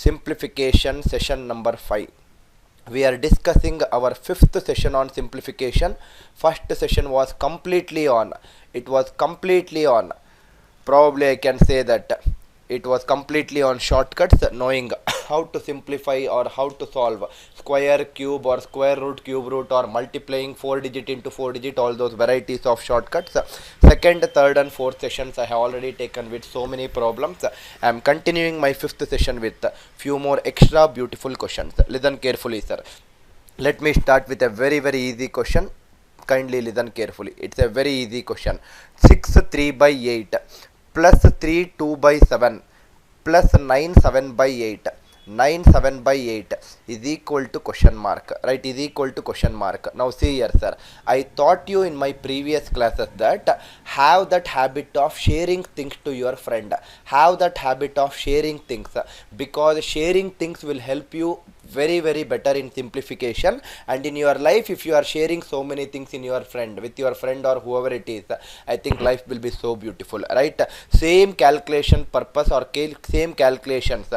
Simplification session number 5. We are discussing our 5th session on simplification. First session was completely on. It was completely on. Probably I can say that it was completely on shortcuts, knowing how to simplify or how to solve square, cube or square root, cube root, or multiplying 4 digit into 4 digit, all those varieties of shortcuts. Second, third and fourth sessions I have already taken with so many problems. I am continuing my 5th session with few more extra beautiful questions. Listen carefully, sir. Let me start with a very easy question. Kindly listen carefully. It's a very easy question. 6 3 by 8 plus 3 2 by 7 plus 9 7 by 8, 9 7 by 8 is equal to question mark, right? Is equal to question mark. Now see here, sir, I taught you in my previous classes that have that habit of sharing things to your friend. Have that habit of sharing things, because sharing things will help you very better in simplification, and in your life if you are sharing so many things in your friend, with your friend or whoever it is, I think life will be so beautiful, right? Same calculation purpose or same calculations,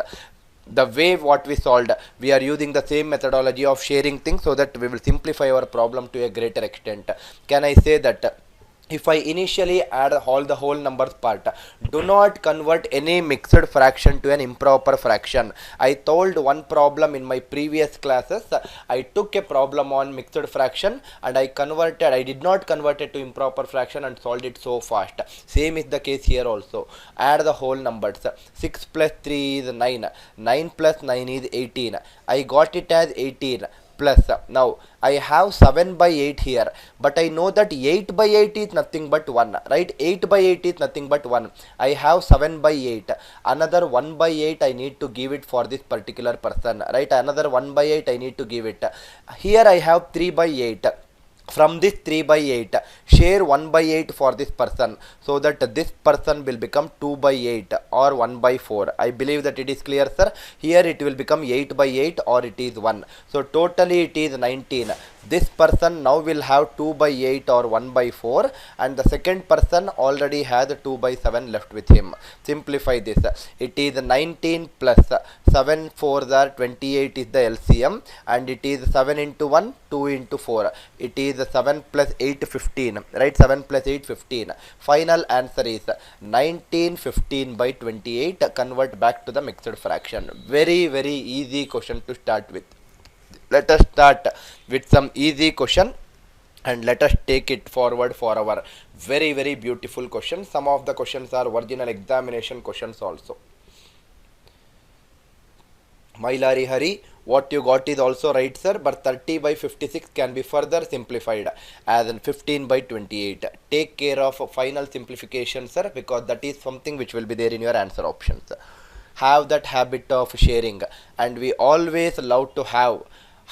the way what we solved, we are using the same methodology of sharing things so that we will simplify our problem to a greater extent. Can I say that if I initially add the whole numbers part, do not convert any mixed fraction to an improper fraction. I told one problem in my previous classes. I took a problem on mixed fraction and I did not convert it to improper fraction and solved it so fast. Same is the case here also. Add the whole numbers. 6 plus 3 is 9. 9 plus 9 is 18. I got it as 18. Plus, now I have 7 by 8 here, but I know that 8 by 8 is nothing but 1, right? 8 by 8 is nothing but 1. I have 7 by 8. Another 1 by 8 I need to give it for this particular person, right? Another 1 by 8 I need to give it. Here I have 3 by 8. From this 3 by 8, share 1 by 8 for this person, so that this person will become 2 by 8 or 1 by 4. I believe that it is clear, sir. Here it will become 8 by 8 or it is 1. So totally it is 19. This person now will have 2 by 8 or 1 by 4, and the second person already has 2 by 7 left with him. Simplify this. It is 19 plus 7 4s are 28 is the LCM, and it is 7 into 1, 2 into 4. It is 7 plus 8 15, right? 7 plus 8 15. Final answer is 19 15 by 28. Convert back to the mixed fraction. Very easy question to start with. Let us start with some easy question and let us take it forward for our very beautiful questions. Some of the questions are original examination questions also. Mailari Hari, what you got is also right, sir, but 30 by 56 can be further simplified as in 15 by 28. Take care of final simplification, sir, because that is something which will be there in your answer options. Have that habit of sharing, and we always love to have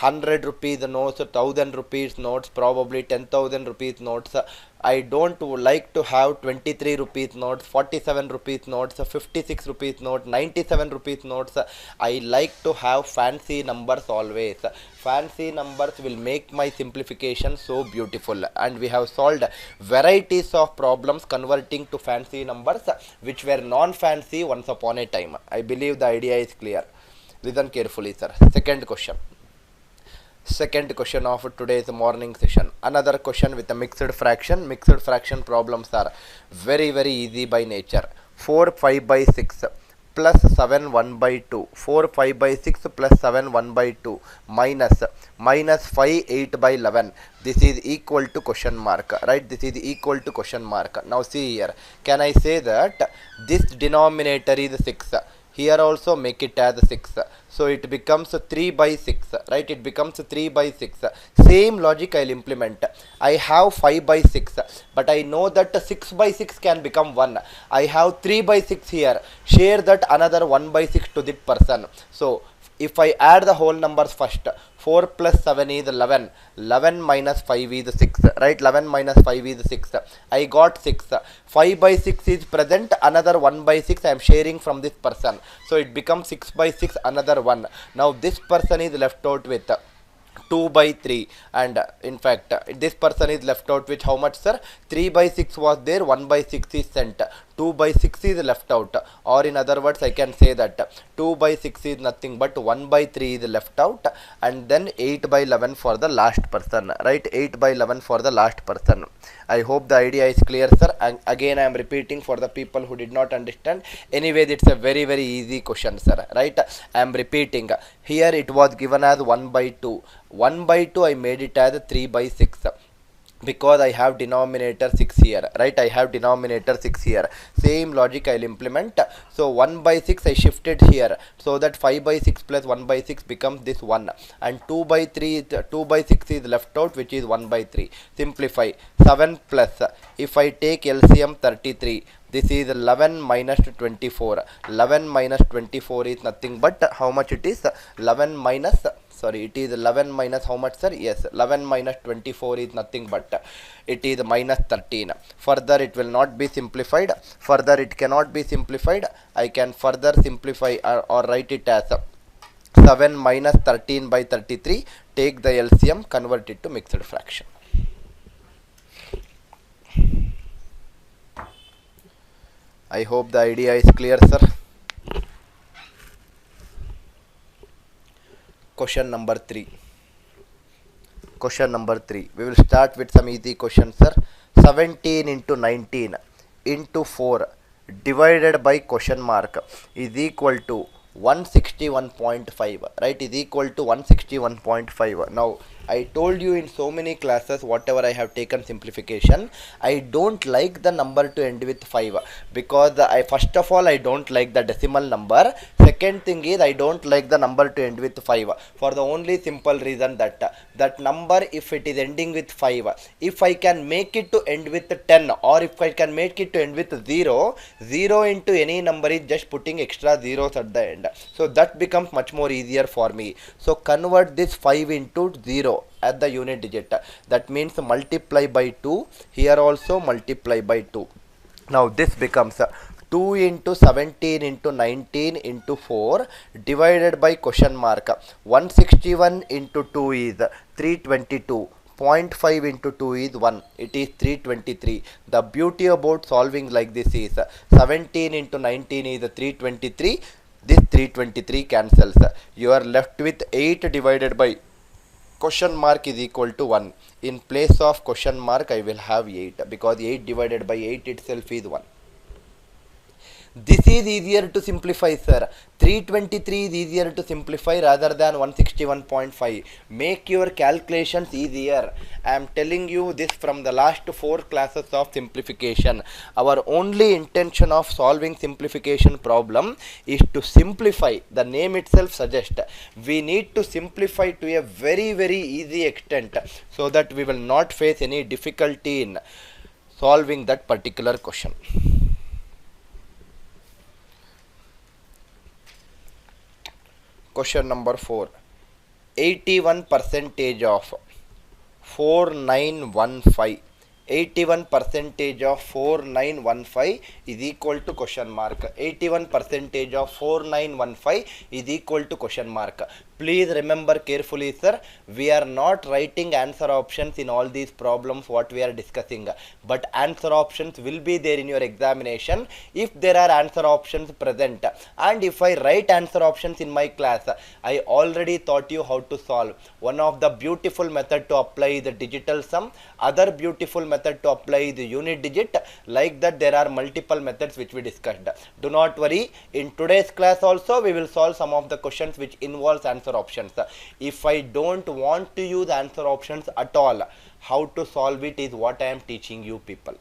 100 rupees notes, 1000 rupees notes, probably 10,000 rupees notes. I don't like to have 23 rupees notes, 47 rupees notes, 56 rupees notes, 97 rupees notes. I like to have fancy numbers always. Fancy numbers will make my simplification so beautiful, and we have solved varieties of problems converting to fancy numbers which were non-fancy once upon a time. I believe the idea is clear. Listen carefully, sir. Second question of today's morning session. Another question with a mixed fraction. Mixed fraction problems are very easy by nature. 4 5 by 6 plus 7 1 by 2. 4 5 by 6 plus 7 1 by 2 minus 5 8 by 11. This is equal to question mark, right? This is equal to question mark. Now see here. Can I say that this denominator is 6? Here also make it as 6. So it becomes 3 by 6, right? It becomes 3 by 6. Same logic I will implement. I have 5 by 6, but I know that 6 by 6 can become 1. I have 3 by 6 here. Share that another 1 by 6 to that person. So if I add the whole numbers first, 4 plus 7 is 11. 11 minus 5 is 6, right? 11 minus 5 is 6. I got 6. 5 by 6 is present. Another 1 by 6 I am sharing from this person. So it becomes 6 by 6, another 1. Now this person is left out with 2 by 3, and in fact this person is left out with how much, sir? 3 by 6 was there, 1 by 6 is sent. 2 by 6 is left out, or in other words I can say that 2 by 6 is nothing but 1 by 3 is left out, and then 8 by 11 for the last person, right? 8 by 11 for the last person. I hope the idea is clear, sir. And again I am repeating for the people who did not understand. Anyway, it's a very easy question, sir, right? I am repeating. Here it was given as 1 by 2. 1 by 2 I made it as 3 by 6, because I have denominator 6 here, right? I have denominator 6 here. Same logic I'll implement. So 1 by 6 I shifted here, so that 5 by 6 plus 1 by 6 becomes this 1, and 2 by 6 is left out, which is 1 by 3. Simplify. 7 plus, if I take LCM 33, this is 11 minus 24. 11 minus 24 is nothing but how much it is? 11 minus, sorry, it is 11 minus how much, sir? Yes, 11 minus 24 is nothing but it is minus 13. Further it will not be simplified. Further it cannot be simplified. I can further simplify or write it as 7 minus 13 by 33. Take the LCM, convert it to mixed fraction. I hope the idea is clear, sir. Question number 3. Question number 3. We will start with some easy questions, sir. 17 into 19 into 4 divided by question mark is equal to 161.5, right? Is equal to 161.5. Now I told you in so many classes, whatever I have taken simplification, I don't like the number to end with 5, because first of all I don't like the decimal number. Second thing is I don't like the number to end with 5, for the only simple reason that that number, if it is ending with 5, if I can make it to end with 10, or if I can make it to end with 0, 0 into any number is just putting extra zeros at the end. So that becomes much more easier for me. So convert this 5 into 0 at the unit digit. That means multiply by 2. Here also multiply by 2. Now this becomes 2 into 17 into 19 into 4 divided by question mark. 161 into 2 is 322. 0.5 into 2 is 1. It is 323. The beauty about solving like this is 17 into 19 is 323. This 323 cancels. You are left with 8 divided by question mark is equal to 1. In place of question mark I will have 8, because 8 divided by 8 itself is 1. This is easier to simplify, sir. 323 is easier to simplify rather than 161.5. Make your calculations easier. I am telling you this from the last 4 classes of simplification. Our only intention of solving simplification problem is to simplify. The name itself suggests we need to simplify to a very easy extent, so that we will not face any difficulty in solving that particular question. Question number 4. 81% of 4915. 81% of 4915 is equal to question mark. 81% of 4915 is equal to question mark. Please remember carefully, sir, we are not writing answer options in all these problems what we are discussing, but answer options will be there in your examination if there are answer options present. And if I write answer options in my class, I already taught you how to solve. One of the beautiful method to apply the digital sum, other beautiful method to apply the unit digit. Like that there are multiple methods which we discussed. Do not worry, in today's class also we will solve some of the questions which involves answer options. If I don't want to use answer options at all, how to solve it is what I am teaching you people.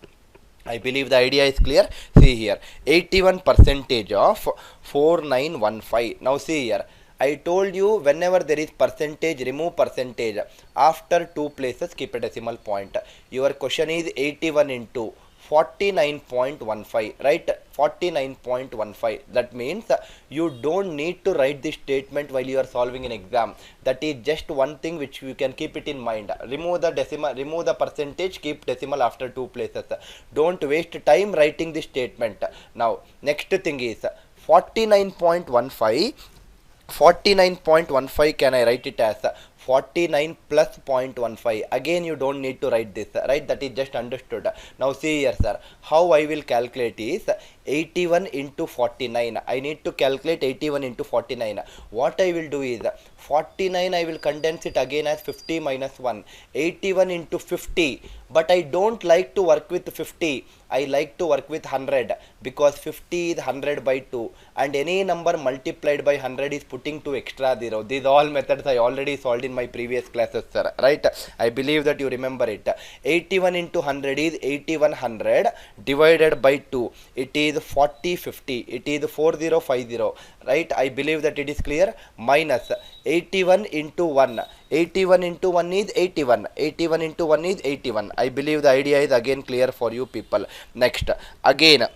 I believe the idea is clear. See here, 81% of 4915. Now see here, I told you whenever there is percentage, remove percentage. After 2 places keep a decimal point. Your question is 81 into 49.15, right? 49.15. That means you don't need to write this statement while you are solving an exam. That is just one thing which you can keep it in mind. Remove the decimal, remove the percentage, keep decimal after 2 places. Don't waste time writing this statement. Now next thing is 49.15. 49.15 can I write it as 49 plus 0.15. Again you don't need to write this, right? That is just understood. Now see here, sir, how I will calculate is 81 into 49. I need to calculate 81 into 49. What I will do is 49 I will condense it again as 50 minus 1. 81 into 50, but I don't like to work with 50. I like to work with 100 because 50 is 100 by 2 and any number multiplied by 100 is putting 2 extra 0. These all methods I already solved in my previous classes, sir, right? I believe that you remember it. 81 into 100 is 8100 divided by 2. It is 4050. It is 4050, right? I believe that it is clear. Minus 81 into 1. 81 into 1 is 81. 81 into 1 is 81. I believe the idea is again clear for you people. Next, again,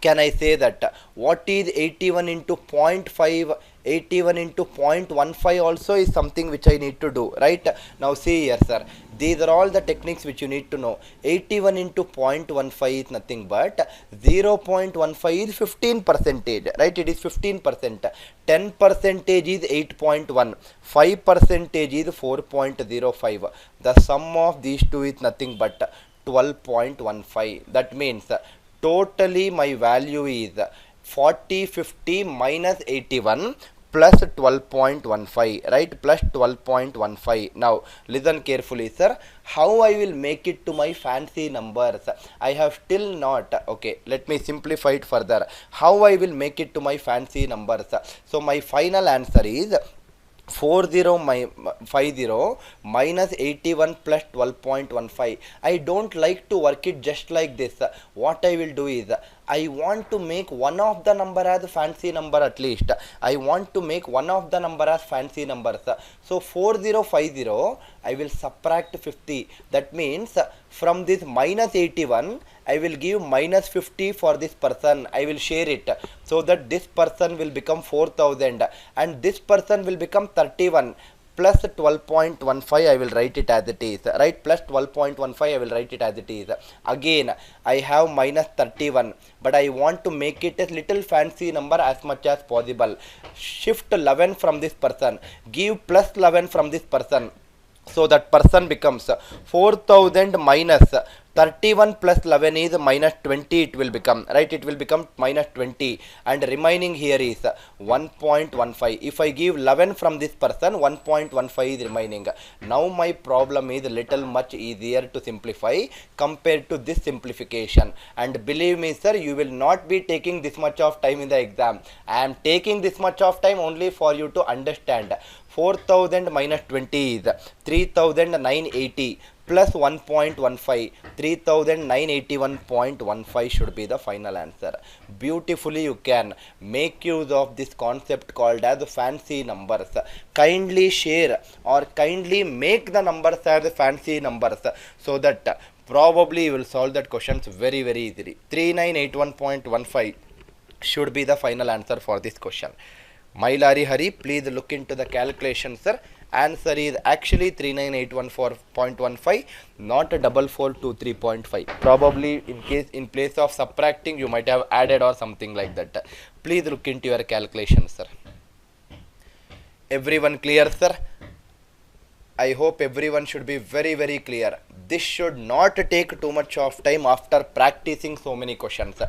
can I say that what is 81 into 0.5? 81 into 0.15 also is something which I need to do, right? Now see here, sir, these are all the techniques which you need to know. 81 into 0.15 is nothing but 0.15 is 15 percentage, right? It is 15%. 10 percentage is 8.1. 5 percentage is 4.05. The sum of these two is nothing but 12.15. That means totally my value is 4050 minus 81 plus 12.15, right? Plus 12.15. Now listen carefully, sir, how I will make it to my fancy numbers. I have still not, okay, let me simplify it further. How I will make it to my fancy numbers? So my final answer is 4050 minus 81 plus 12.15. I don't like to work it just like this. What I will do is I want to make one of the number as fancy number at least. I want to make one of the number as fancy numbers. So 4050 I will subtract 50. That means from this minus 81 I will give minus 50 for this person. I will share it so that this person will become 4000 and this person will become 31. Plus 12.15 I will write it as it is, right? Plus 12.15 I will write it as it is. Again I have minus 31, but I want to make it a little fancy number as much as possible. Shift 11 from this person, give plus 11 from this person, so that person becomes 4000 minus 31 plus 11 is minus 20. It will become, right? It will become minus 20 and remaining here is 1.15. If I give 11 from this person, 1.15 is remaining. Now my problem is little much easier to simplify compared to this simplification, and believe me, sir, you will not be taking this much of time in the exam. I am taking this much of time only for you to understand. 4000 minus 20 is 3980 plus 1.15. 3981.15 should be the final answer. Beautifully you can make use of this concept called as fancy numbers. Kindly share or kindly make the numbers as fancy numbers so that probably you will solve that questions very easily. 3981.15 should be the final answer for this question. Mailari Hari, please look into the calculation, sir. Answer is actually 39814.15, not 4423.5. Probably in place of subtracting you might have added or something like that. Please look into your calculation, sir. Everyone clear, sir? I hope everyone should be very clear. This should not take too much of time after practicing so many questions.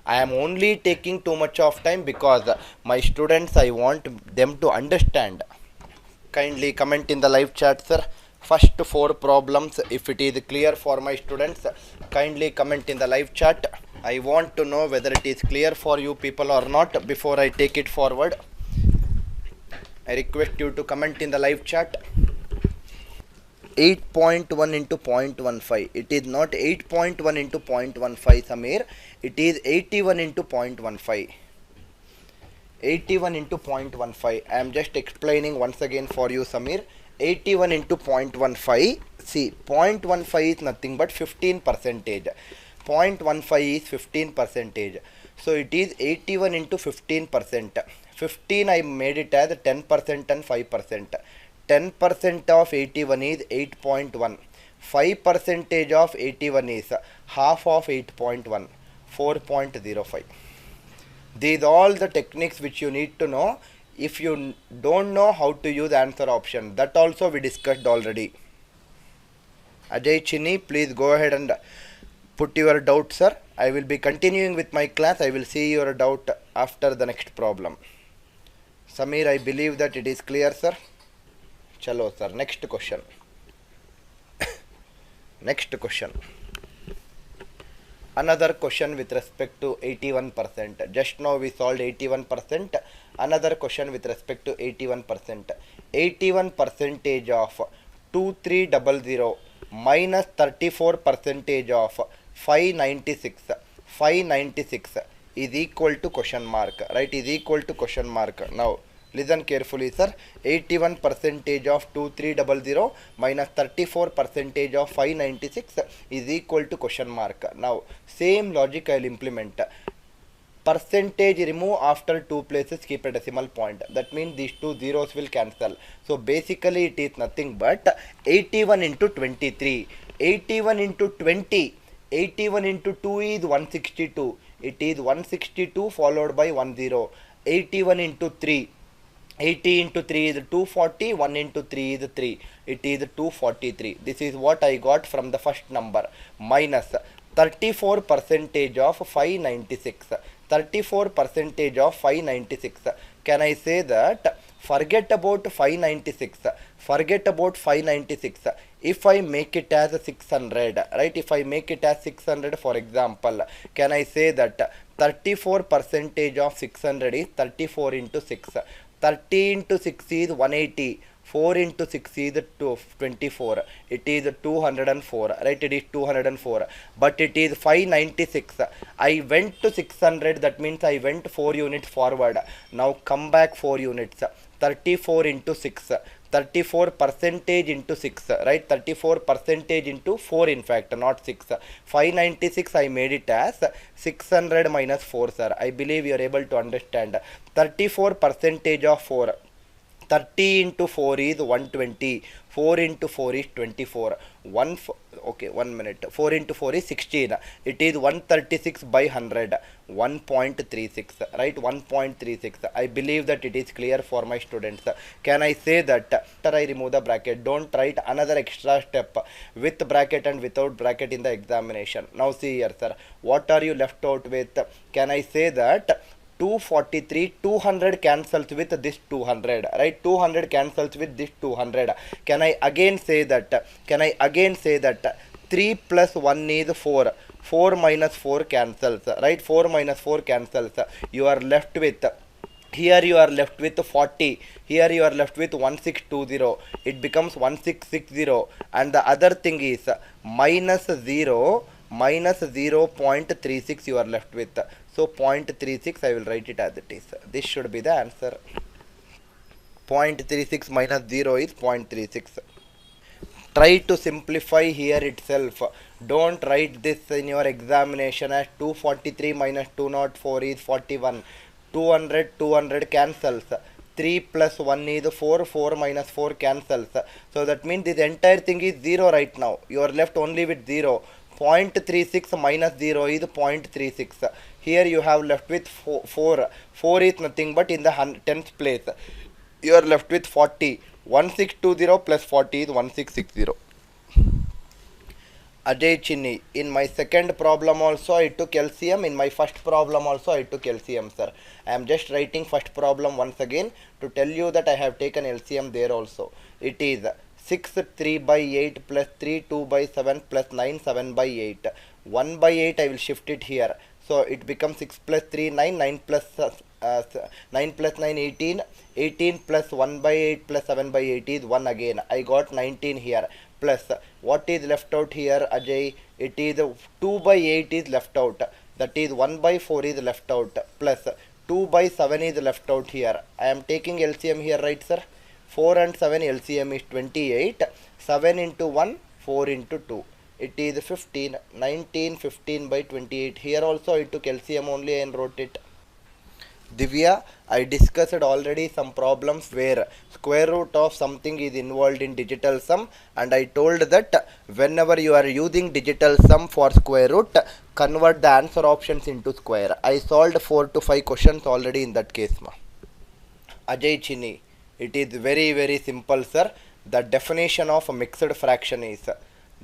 I am only taking too much of time because my students, I want them to understand. Kindly comment in the live chat, sir. First 4 problems, if it is clear for my students, kindly comment in the live chat. I want to know whether it is clear for you people or not before I take it forward. I request you to comment in the live chat. 8.1 into 0.15. It is not 8.1 into 0.15, Samir. It is 81 into 0.15. 81 into 0.15. I am just explaining once again for you, Samir. 81 into 0.15. See, 0.15 is nothing but 15 percentage. 0.15 is 15 percentage. So it is 81 into 15%. 15 I made it as 10% and 5%. 10% of 81 is 8.1. 5 percentage of 81 is half of 8.1. 4.05. These are all the techniques which you need to know. if you don't know how to use answer option, that also we discussed already. Ajay Chini, please go ahead and put your doubt, sir. I will be continuing with my class. I will see your doubt after the next problem. Samir, I believe that it is clear, sir. Chalo, sir. Next question. Next question. Another question with respect to 81%. Just now we solved 81%. Another question with respect to 81%. 81 percentage of 2300 minus 34 percentage of 596. 596 is equal to question mark. Right? Is equal to question mark. Now listen carefully, sir. 81 percentage of 2300 minus 34 percentage of 596 is equal to question mark. Now same logic I will implement. Percentage remove after two places, keep a decimal point. That means these two zeros will cancel. So basically it is nothing but 81 into 23. 81 into 20. 81 into 2 is 162. It is 162 followed by 10. 81 into 3. 80 into 3 is 240, 1 into 3 is 3. It is 243. This is what I got from the first number. Minus 34 percentage of 596. 34 percentage of 596. Can I say that forget about 596? Forget about 596. If I make it as 600, right? If I make it as 600, for example, can I say that 34 percentage of 600 is 34 into 6. 30 into 6 is 180. 4 into 6 is 24. It is 204. Right? It is 204. But it is 596. I went to 600. That means I went 4 units forward. Now come back 4 units. 34 into 6. 34 percentage into 6. Right? 34 percentage into 4 in fact. Not 6. 596 I made it as 600 minus 4, sir. I believe you are able to understand. 34 percentage of 4. 30 into 4 is 120. 4 into 4 is 24. 1 minute. 4 into 4 is 16. It is 136 by 100. 1.36. Right? 1.36. I believe that it is clear for my students. Can I say that after I remove the bracket, don't write another extra step with bracket and without bracket in the examination. Now see here, sir. What are you left out with? Can I say that 243, 200 cancels with this 200, right? 200 cancels with this 200. Can I again say that? 3 plus 1 is 4. 4 minus 4 cancels, right? 4 minus 4 cancels. You are left with, here you are left with 40. Here you are left with 1620. It becomes 1660. And the other thing is minus 0. Minus 0.36 you are left with. So 0.36 I will write it as it is. This should be the answer. 0.36 minus 0 is 0.36. Try to simplify here itself. Don't write this in your examination as 243 minus 204 is 41. 200 cancels. 3 plus 1 is 4. 4 minus 4 cancels. So that means this entire thing is 0 right now. You are left only with 0. 0.36 minus 0 is 0.36. Here you have left with 4. 4 is nothing but in the 10th place. You are left with 40. 1620 plus 40 is 1660. Ajay Chinni, in my second problem also I took LCM. In my first problem also I took LCM, sir. I am just writing first problem once again to tell you that I have taken LCM there also. It is 6 3 by 8 plus 3 2 by 7 plus 9 7 by 8. 1 by 8 I will shift it here. So it becomes 6 plus 3 9, 9 plus 9 plus 9 18, 18 plus 1 by 8 plus 7 by 8 is 1 again. I got 19 here. Plus what is left out here, Ajay? It is 2 by 8 is left out. That is 1 by 4 is left out. Plus 2 by 7 is left out here. I am taking LCM here, right, sir? 4 and 7 LCM is 28. 7 into 1, 4 into 2. It is 15. 19, 15 by 28. Here also I took LCM only and wrote it. Divya, I discussed already some problems where square root of something is involved in digital sum, and I told that whenever you are using digital sum for square root, convert the answer options into square. I solved 4 to 5 questions already in that case, ma. Ajay Chini. It is very very simple, sir. The definition of a mixed fraction is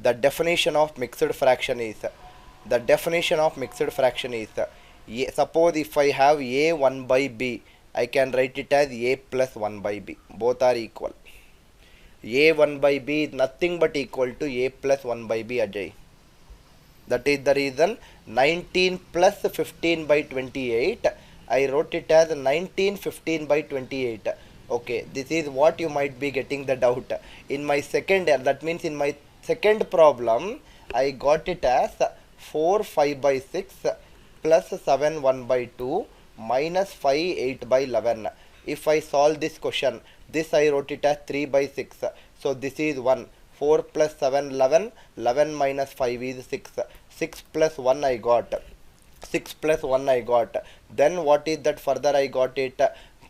the definition of mixed fraction is the definition of mixed fraction is suppose if I have a 1 by b, I can write it as a plus 1 by b. Both are equal. A 1 by b is nothing but equal to a plus 1 by b, Ajay. That is the reason 19 plus 15 by 28. I wrote it as 19 15 by 28. Okay, this is what you might be getting the doubt. In my second, that means in my second problem, I got it as 4 5 by 6 plus 7 1 by 2 minus 5 8 by 11. If I solve this question, this I wrote it as 3 by 6. So this is 1. 4 plus 7 11. 11 minus 5 is 6. 6 plus 1 I got. 6 plus 1 I got. Then what is that further I got it?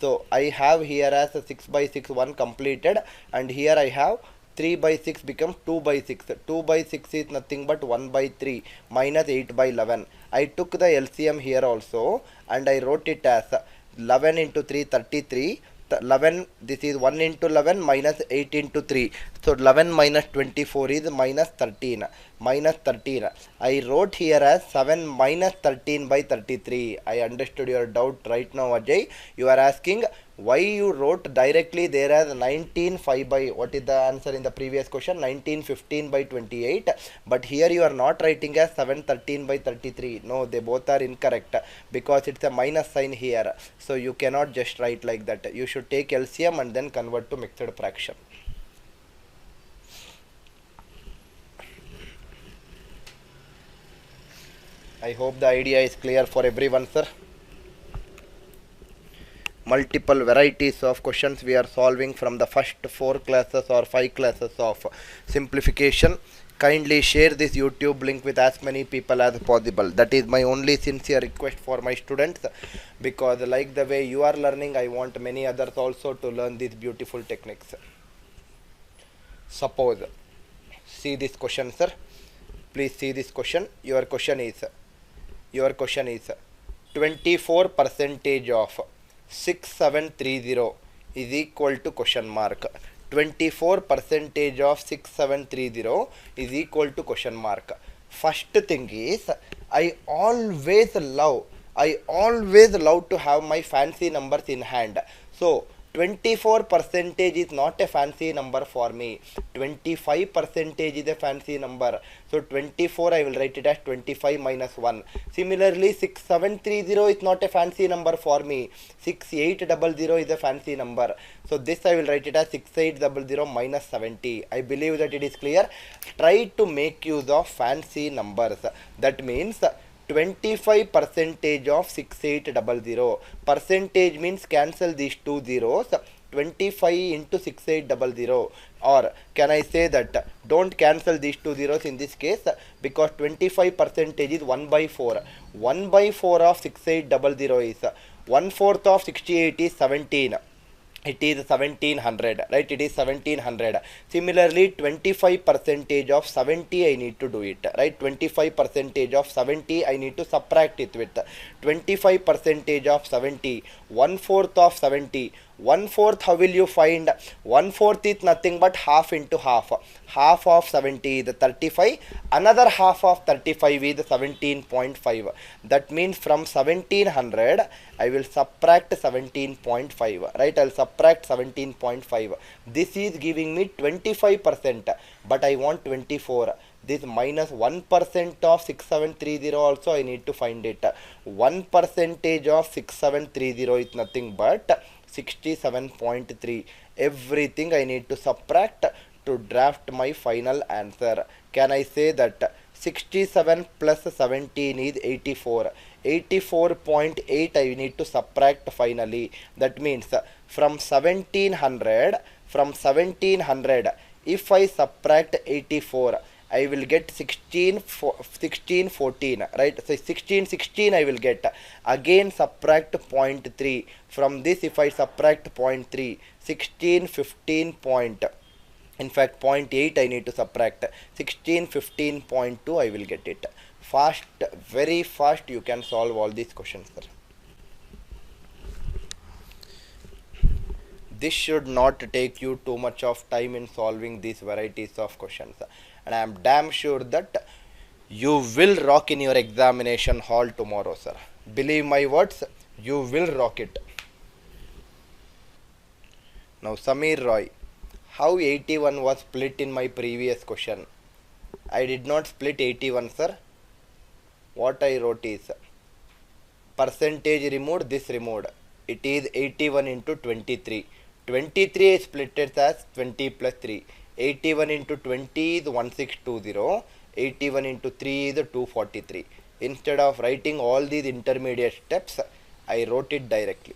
So I have here as a 6 by 6 1 completed, and here I have 3 by 6 becomes 2 by 6. 2 by 6 is nothing but 1 by 3 minus 8 by 11. I took the LCM here also and I wrote it as 11 into 3 33. 11, this is 1 into 11 minus 8 into 3. So 11 minus 24 is minus 13. Minus 13. I wrote here as 7 minus 13 by 33. I understood your doubt right now, Ajay. You are asking why you wrote directly there as 19 5 by, what is the answer in the previous question? 19 15 by 28. But here you are not writing as 7 13 by 33. No, they both are incorrect because it's a minus sign here. So you cannot just write like that. You should take LCM and then convert to mixed fraction. I hope the idea is clear for everyone, sir. Multiple varieties of questions we are solving from the first 4 classes or 5 classes of simplification. Kindly share this YouTube link with as many people as possible. That is my only sincere request for my students, because like the way you are learning, I want many others also to learn these beautiful techniques. Suppose, see this question, sir. Please see this question. Your question is 24% of 6730 is equal to question mark. 24% of 6730 is equal to question mark. First thing is, I always love to have my fancy numbers in hand. So 24% is not a fancy number for me. 25% is a fancy number. So 24 I will write it as 25 minus 1. Similarly, 6730 is not a fancy number for me. 6800 is a fancy number. So this I will write it as 6800 minus 70. I believe that it is clear. Try to make use of fancy numbers. That means 25% of 6800. Percentage means cancel these two zeros. 25 into 6800. Or can I say that don't cancel these two zeros in this case, because 25% is 1 by 4. 1 by 4 of 6800 is 1/4 of 68 is 17. It is 1700, right? It is 1700. Similarly, 25% of 70 I need to do it, right? 25% of 70 I need to subtract it with 25% of 70. 1/4 of 70. 1/4, how will you find? 1/4 is nothing but half into half. Half of 70 is 35. Another half of 35 is 17.5. That means from 1700 I will subtract 17.5, right? I'll subtract 17.5. This is giving me 25%, but I want 24. This minus 1% of 6730 also I need to find it. 1% of 6730 is nothing but 67.3. Everything I need to subtract to draft my final answer. Can I say that 67 plus 17 is 84. 84.8 I need to subtract finally. That means from 1700, if I subtract 84, I will get 1614, right? So 1616 I will get. Again subtract 0.3. From this, if I subtract 0.3, 1615 point. In fact, 0.8 I need to subtract. 1615.2 I will get it. Fast, very fast you can solve all these questions, sir. this should not take you too much of time in solving these varieties of questions, and I am damn sure that you will rock in your examination hall tomorrow, sir. Believe my words, you will rock it. Now Samir Roy, how 81 was split in my previous question? I did not split 81, sir. What I wrote is percentage removed, this removed. It is 81 into 23. 23 is split as 20 plus 3. 81 into 20 is 1620. 81 into 3 is 243. Instead of writing all these intermediate steps, I wrote it directly.